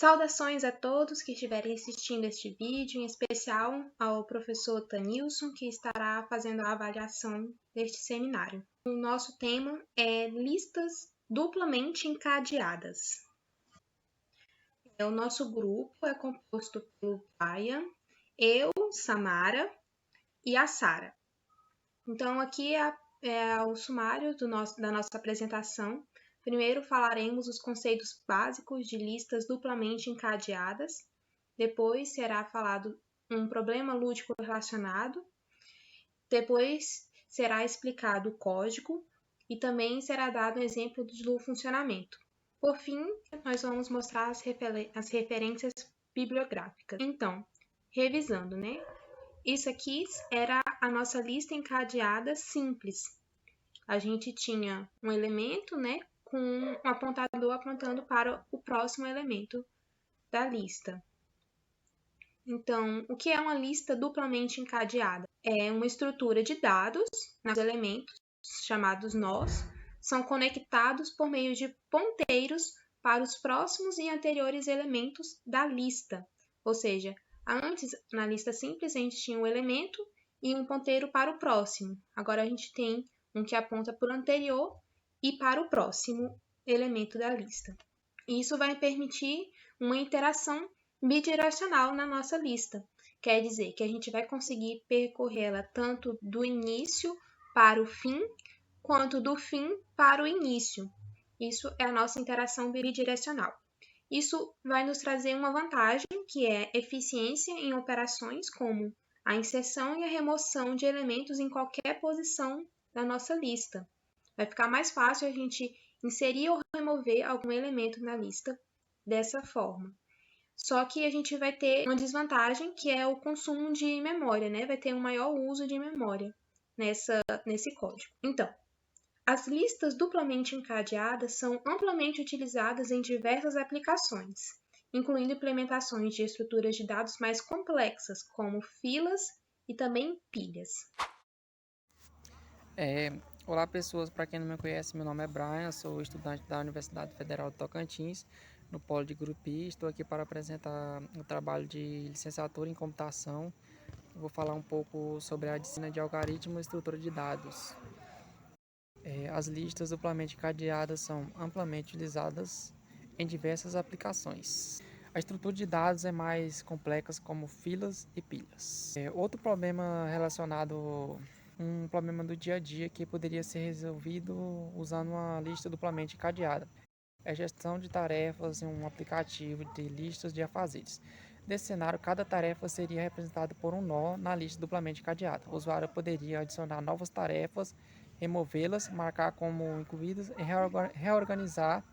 Saudações a todos que estiverem assistindo este vídeo, em especial ao professor Tanilson, que estará fazendo a avaliação deste seminário. O nosso tema é listas duplamente encadeadas. O nosso grupo é composto pelo Brian, eu, Samara e a Sara. Então, aqui é o sumário da nossa apresentação. Primeiro falaremos os conceitos básicos de listas duplamente encadeadas. Depois será falado um problema lúdico relacionado. Depois será explicado o código e também será dado um exemplo do funcionamento. Por fim, nós vamos mostrar as referências bibliográficas. Então, revisando, né? Isso aqui era a nossa lista encadeada simples. A gente tinha um elemento, né, com um apontador apontando para o próximo elemento da lista. Então, o que é uma lista duplamente encadeada? É uma estrutura de dados, os elementos, chamados nós, são conectados por meio de ponteiros para os próximos e anteriores elementos da lista. Ou seja, antes, na lista simples, a gente tinha um elemento e um ponteiro para o próximo. Agora, a gente tem um que aponta para o anterior e para o próximo elemento da lista. Isso vai permitir uma interação bidirecional na nossa lista. Quer dizer que a gente vai conseguir percorrê-la tanto do início para o fim, quanto do fim para o início. Isso é a nossa interação bidirecional. Isso vai nos trazer uma vantagem, que é eficiência em operações como a inserção e a remoção de elementos em qualquer posição da nossa lista. Vai ficar mais fácil a gente inserir ou remover algum elemento na lista dessa forma. Só que a gente vai ter uma desvantagem, que é o consumo de memória, né? Vai ter um maior uso de memória nesse código. Então, as listas duplamente encadeadas são amplamente utilizadas em diversas aplicações, incluindo implementações de estruturas de dados mais complexas, como filas e também pilhas. Olá pessoas, para quem não me conhece, meu nome é Brian, sou estudante da Universidade Federal de Tocantins, no Polo de Grupi. Estou aqui para apresentar o trabalho de licenciatura em computação. Eu vou falar um pouco sobre a disciplina de algoritmo e estrutura de dados. As listas duplamente encadeadas são amplamente utilizadas em diversas aplicações. A estrutura de dados é mais complexa, como filas e pilhas. Outro problema relacionado um problema do dia a dia que poderia ser resolvido usando uma lista duplamente encadeada. É a gestão de tarefas em um aplicativo de listas de afazeres. Nesse cenário, cada tarefa seria representada por um nó na lista duplamente encadeada. O usuário poderia adicionar novas tarefas, removê-las, marcar como incluídas e reorganizar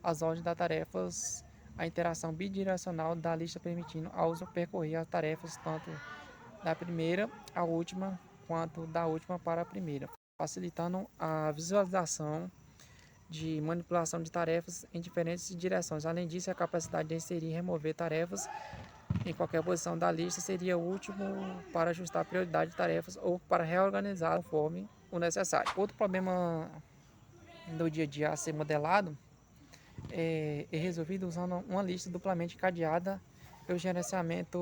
as ordens das tarefas. A interação bidirecional da lista permitindo ao usuário percorrer as tarefas tanto da primeira à última quanto da última para a primeira, facilitando a visualização de manipulação de tarefas em diferentes direções. Além disso, a capacidade de inserir e remover tarefas em qualquer posição da lista seria útil para ajustar a prioridade de tarefas ou para reorganizar conforme o necessário. Outro problema do dia a dia a ser modelado é resolvido usando uma lista duplamente encadeada e o gerenciamento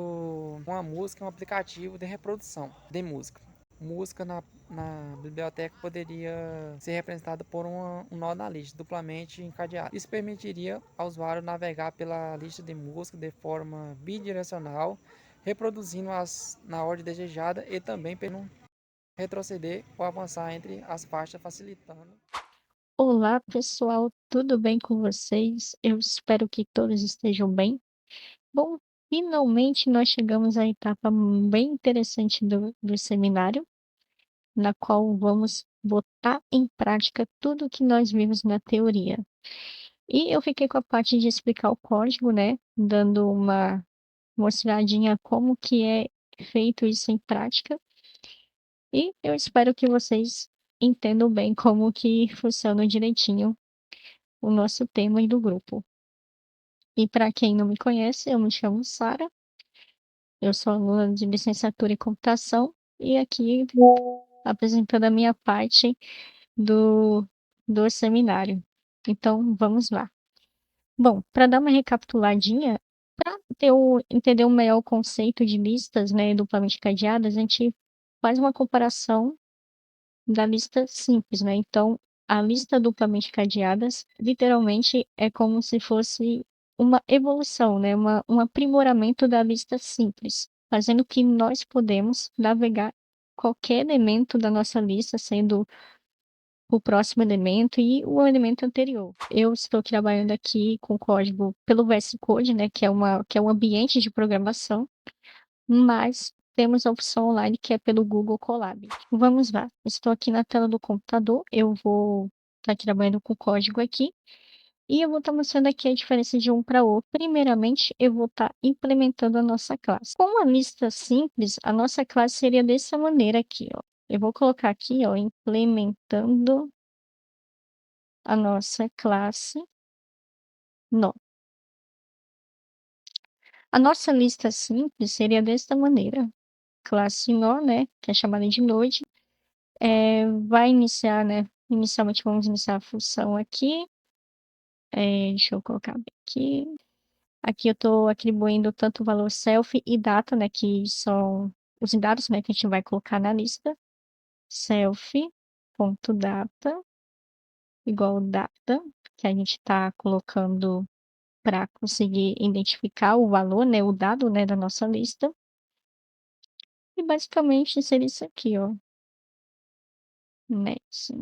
de uma música, um aplicativo de reprodução de música. Música na biblioteca poderia ser representada por um nó na lista duplamente encadeado. Isso permitiria ao usuário navegar pela lista de música de forma bidirecional, reproduzindo-as na ordem desejada e também permitindo retroceder ou avançar entre as faixas, facilitando. Olá, pessoal, tudo bem com vocês? Eu espero que todos estejam bem. Bom, finalmente nós chegamos à etapa bem interessante do seminário, na qual vamos botar em prática tudo o que nós vimos na teoria. E eu fiquei com a parte de explicar o código, né? Dando uma mostradinha como que é feito isso em prática. E eu espero que vocês entendam bem como que funciona direitinho o nosso tema e do grupo. E para quem não me conhece, eu me chamo Sara, eu sou aluna de licenciatura em computação e aqui apresentando a minha parte do seminário. Então, vamos lá. Bom, para dar uma recapituladinha, Para entender o melhor o conceito de listas, né, duplamente cadeadas, a gente faz uma comparação da lista simples, né? Então, a lista duplamente cadeadas, literalmente, é como se fosse uma evolução, né? Um aprimoramento da lista simples, fazendo que nós podemos navegar qualquer elemento da nossa lista, sendo o próximo elemento e o elemento anterior. Eu estou trabalhando aqui com código pelo VS Code, né? Que é um ambiente de programação, mas temos a opção online que é pelo Google Colab. Vamos lá, estou aqui na tela do computador, eu vou estar trabalhando com o código aqui e eu vou estar mostrando aqui a diferença de um para outro. Primeiramente, eu vou estar implementando a nossa classe. Com a lista simples, a nossa classe seria dessa maneira aqui, ó. Eu vou colocar aqui, ó, implementando a nossa classe nó. A nossa lista simples seria desta maneira. Classe nó, né, que é chamada de Node, vai iniciar, né? Inicialmente vamos iniciar a função aqui. Deixa eu colocar bem aqui. Aqui eu estou atribuindo tanto o valor self e data, né? Que são os dados, né? Que a gente vai colocar na lista. Self.data igual data, que a gente está colocando para conseguir identificar o valor, né? O dado, né? Da nossa lista. E basicamente seria isso aqui, ó. Next,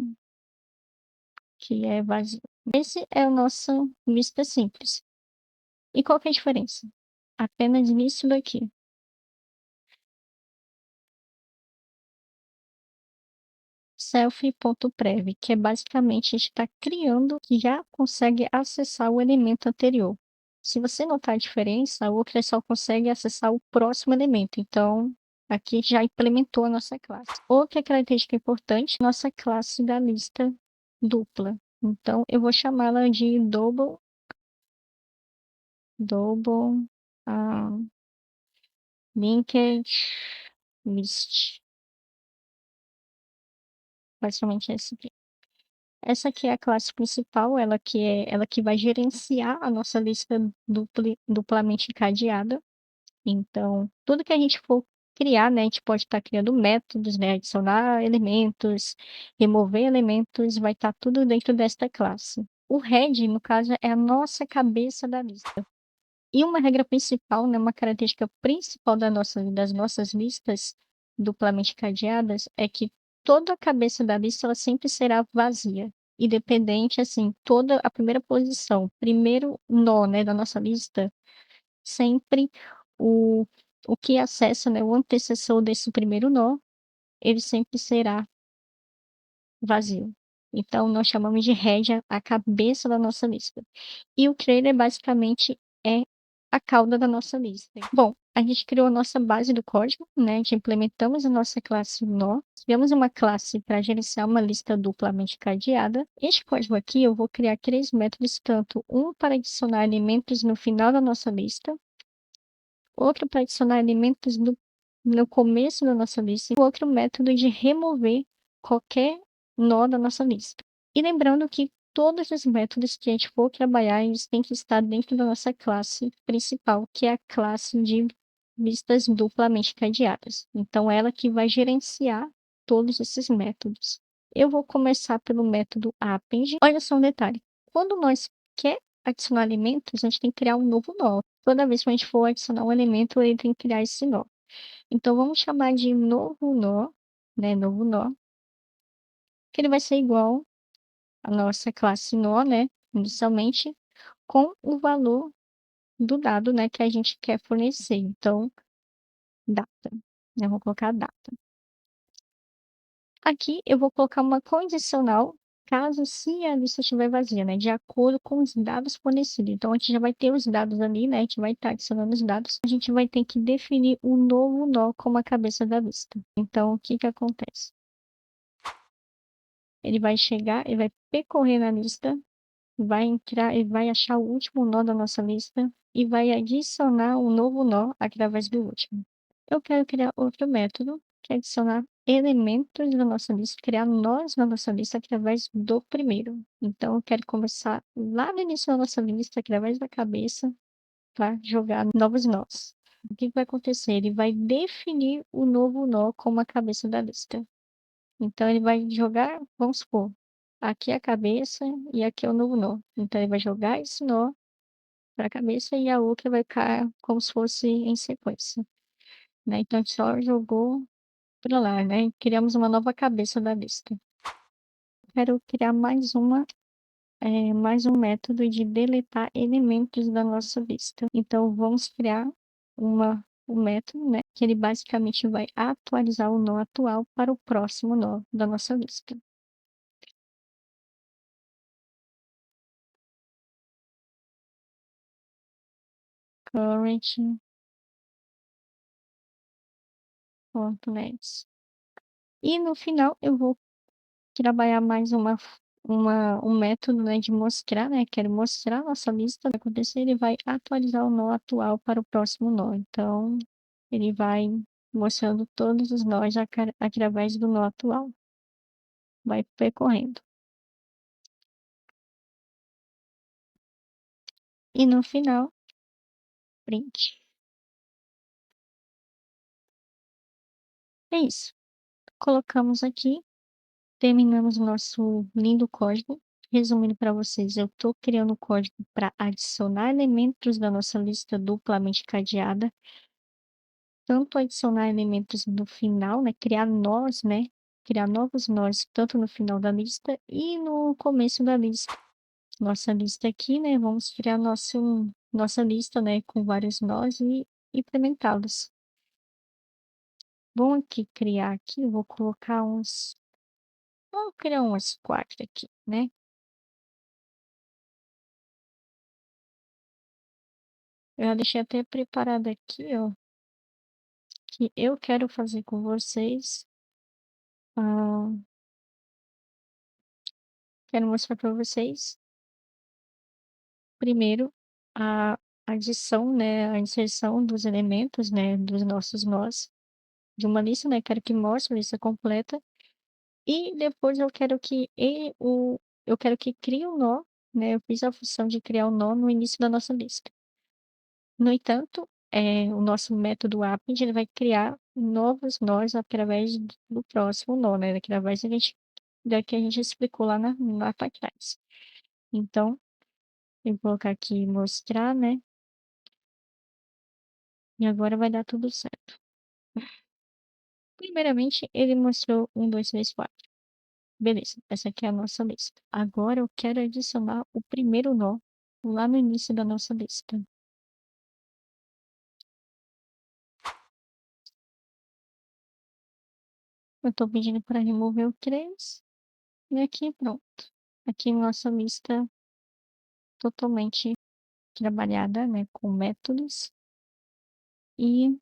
que é vazio. Esse é a nossa lista simples. E qual que é a diferença? Apenas nisso daqui. Self.prev, que é basicamente a gente está criando que já consegue acessar o elemento anterior. Se você notar a diferença, o outro só consegue acessar o próximo elemento. Então, aqui já implementou a nossa classe. Outra característica importante, nossa classe da lista dupla. Então, eu vou chamá-la de double linked list. Basicamente esse aqui. Essa aqui é a classe principal, ela que vai gerenciar a nossa lista duplamente cadeada. Então, tudo que a gente for criar, né, a gente pode estar criando métodos, né, adicionar elementos, remover elementos, vai estar tudo dentro desta classe. O head, no caso, é a nossa cabeça da lista. E uma regra principal, né, uma característica principal das nossas listas duplamente cadeadas é que toda a cabeça da lista ela sempre será vazia, independente, assim, toda a primeira posição, primeiro nó, né, da nossa lista, sempre o, o que acessa, né, o antecessor desse primeiro nó, ele sempre será vazio. Então, nós chamamos de head a cabeça da nossa lista. E o trailer, basicamente, é a cauda da nossa lista. Bom, a gente criou a nossa base do código, né? A gente implementamos a nossa classe nó. Tivemos uma classe para gerenciar uma lista duplamente cadeada. Este código aqui, eu vou criar 3 métodos, tanto um para adicionar elementos no final da nossa lista, outro para adicionar elementos no começo da nossa lista, e outro método de remover qualquer nó da nossa lista. E lembrando que todos os métodos que a gente for trabalhar, eles têm que estar dentro da nossa classe principal, que é a classe de listas duplamente cadeadas. Então, ela que vai gerenciar todos esses métodos. Eu vou começar pelo método append. Olha só um detalhe. Quando nós quer adicionar elementos, a gente tem que criar um novo nó. Toda vez que a gente for adicionar um elemento, ele tem que criar esse nó. Então, vamos chamar de novo nó, né? Novo nó, que ele vai ser igual à nossa classe nó, né? Inicialmente, com o valor do dado, né? Que a gente quer fornecer. Então, data. Eu vou colocar data. Aqui, eu vou colocar uma condicional caso se a lista estiver vazia, né? De acordo com os dados fornecidos. Então, a gente já vai ter os dados ali, né? A gente vai estar adicionando os dados. A gente vai ter que definir um novo nó como a cabeça da lista. Então, o que que acontece? Ele vai chegar, ele vai percorrer na lista, vai entrar e vai achar o último nó da nossa lista e vai adicionar um novo nó através do último. Eu quero criar outro método, que é adicionar elementos da nossa lista, criar nós na nossa lista através do primeiro. Então, eu quero começar lá no início da nossa lista, através da cabeça, para jogar novos nós. O que vai acontecer? Ele vai definir o novo nó como a cabeça da lista. Então, ele vai jogar, vamos supor, aqui é a cabeça e aqui é o novo nó. Então, ele vai jogar esse nó para a cabeça e a outra vai ficar como se fosse em sequência, né? Então, a gente só jogou para lá, né? Criamos uma nova cabeça da lista. Quero criar mais um método de deletar elementos da nossa lista. Então, vamos criar um método, né, que ele basicamente vai atualizar o nó atual para o próximo nó da nossa lista. Current.lets. E no final eu vou trabalhar mais um método, né, de mostrar, né? Quero mostrar a nossa lista, vai acontecer, ele vai atualizar o nó atual para o próximo nó. Então, ele vai mostrando todos os nós através do nó atual. Vai percorrendo. E no final, print. É isso. Colocamos aqui, terminamos o nosso lindo código. Resumindo para vocês, eu estou criando o código para adicionar elementos da nossa lista duplamente cadeada. Tanto adicionar elementos no final, né? Criar nós, né? Criar novos nós, tanto no final da lista e no começo da lista. Nossa lista aqui, né? Vamos criar nossa lista, né? Com vários nós e implementá-los. Vamos criar aqui, eu vou colocar uns... Vamos criar umas 4 aqui, né? Eu já deixei até preparado aqui, ó. Que eu quero fazer com vocês. Quero mostrar para vocês. Primeiro, a adição, né? A inserção dos elementos, né? Dos nossos nós. De uma lista, né? Quero que mostre a lista completa. E depois eu quero que eu quero que crie um nó, né? Eu fiz a função de criar um nó no início da nossa lista. No entanto, o nosso método append ele vai criar novos nós através do próximo nó, né? Através da que a gente explicou lá para trás. Então, eu vou colocar aqui mostrar, né? E agora vai dar tudo certo. Primeiramente, ele mostrou 1, 2, 3, 4. Beleza, essa aqui é a nossa lista. Agora eu quero adicionar o primeiro nó lá no início da nossa lista. Eu estou pedindo para remover o 3. E aqui pronto. Aqui nossa lista totalmente trabalhada, né, com métodos. E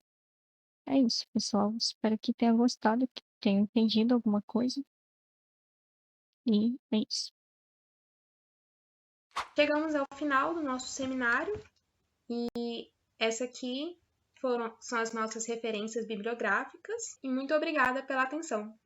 é isso, pessoal. Espero que tenha gostado, que tenha entendido alguma coisa. E é isso. Chegamos ao final do nosso seminário e essa aqui são as nossas referências bibliográficas. E muito obrigada pela atenção.